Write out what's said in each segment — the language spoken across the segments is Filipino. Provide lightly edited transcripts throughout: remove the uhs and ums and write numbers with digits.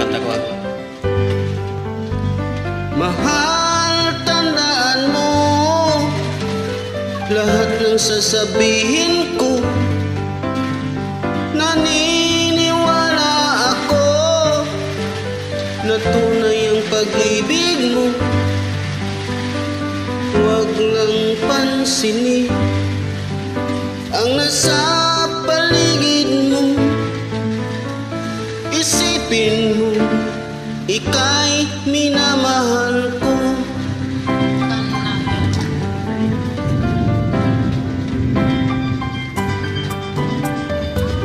kanta ko. Mahal, tandaan mo lahat ng sasabihin ko. Naniniwala ako na tunay ang pag-ibig mo. Huwag lang pansinin ang nasa paligid mo. Isipin mo, ika'y minamahal ko.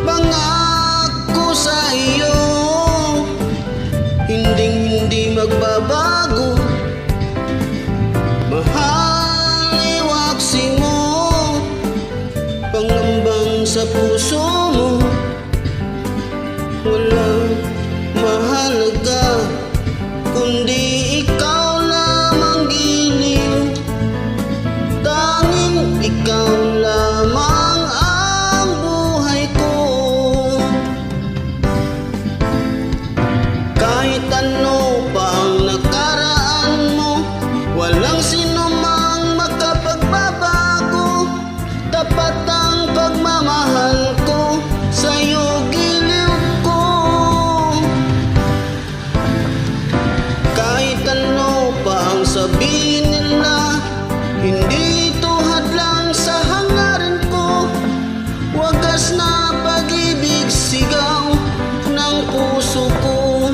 Pangako sa iyo, hindi magbabago. Mahal, iwaksi mo pangambang sa puso mo. Walang mahalaga kundi ikaw lamang giliw. Tanging ikaw lamang ang buhay ko. Kahit ano pa ang nakaraan mo, walang sino mang makapagbabago. Tapat ang pagmamahal ko sa'yo, giliw ko. Kahit ano pa ang sabihin nila, hindi ito hadlang sa hangarin ko. Wagas na pag-ibig, sigaw ng puso ko.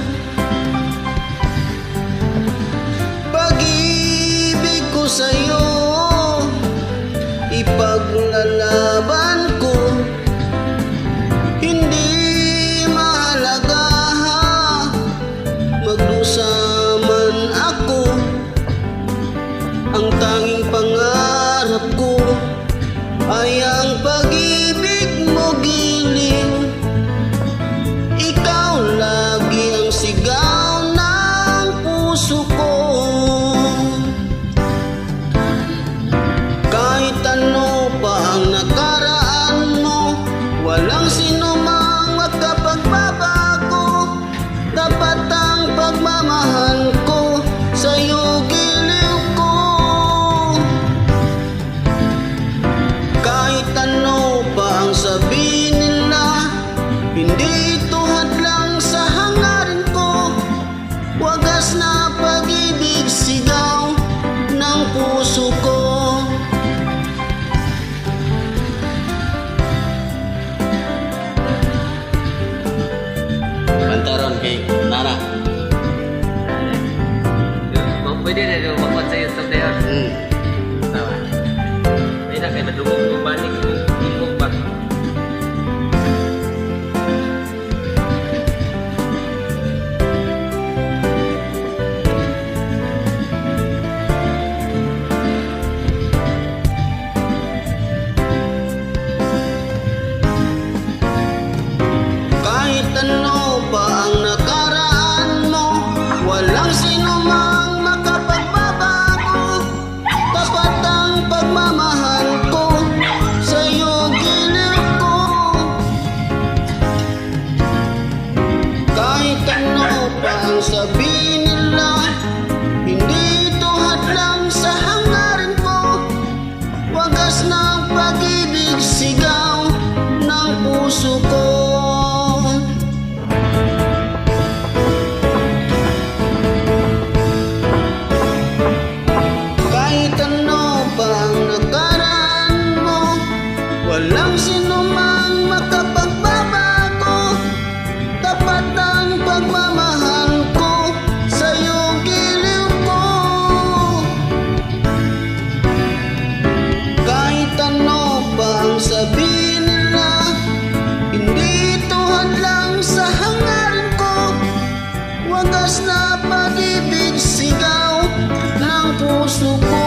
Pag-ibig ko sa'yo, ipaglalaban ko. Hindi mahalaga magdusa man ako. Ang tanging pangarap ko ay ang pag-ibig mo, giliw. Ikaw lagi ang sigaw ng puso ko. Kahit ano pa ang nakaraan mo, walang sino mang makapagbabago. Dapat ang pagmamahal ko sa'yo, giliw ko. Kahit ano pa ang sabihin nila, hindi ito hadlang sa hangarin ko. Wagas na pag-ibig, sigaw ng puso ko. Kanta ron kay Nana. Pwede na yung makuha sa'yo sa dayo. Sawa. May na kayo madugog yung balik yung ingog ba? Kahit ano pa ang nakaraan mo, walang sino mang makapagbabago. Tapat ang pagmamahal ko sa'yo, giliw ko. Kahit ano pa ang sabihin nila, hindi ito hadlang sa hangarin ko. Wagas ng pag-ibig, sigaw ng puso ko. Kahit ano pa ang nakaraan mo, walang sino mang makapagbabago. Tapat ang pagmamahal ko sa'yo, giliw ko. Kahit ano pa ang sabihin nila, hindi ito hadlang sa hangarin ko. Wagas na pag-ibig, sigaw ng puso ko.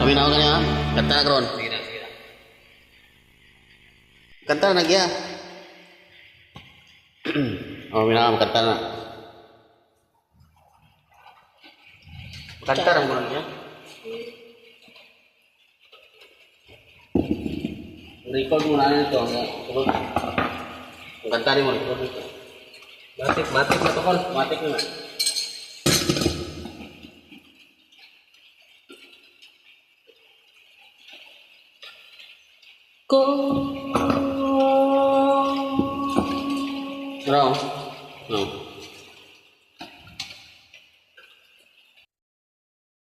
Kami na ako kanya. Kanta na karon. Sige na, sige na. Kanta na nagya. Oh, minakam kanta na. Kanta lang mo lang niya. Record mo na ito. Ang kanta rin mo. Record ito. Matik na to, Kon. Matik na. Ano? No.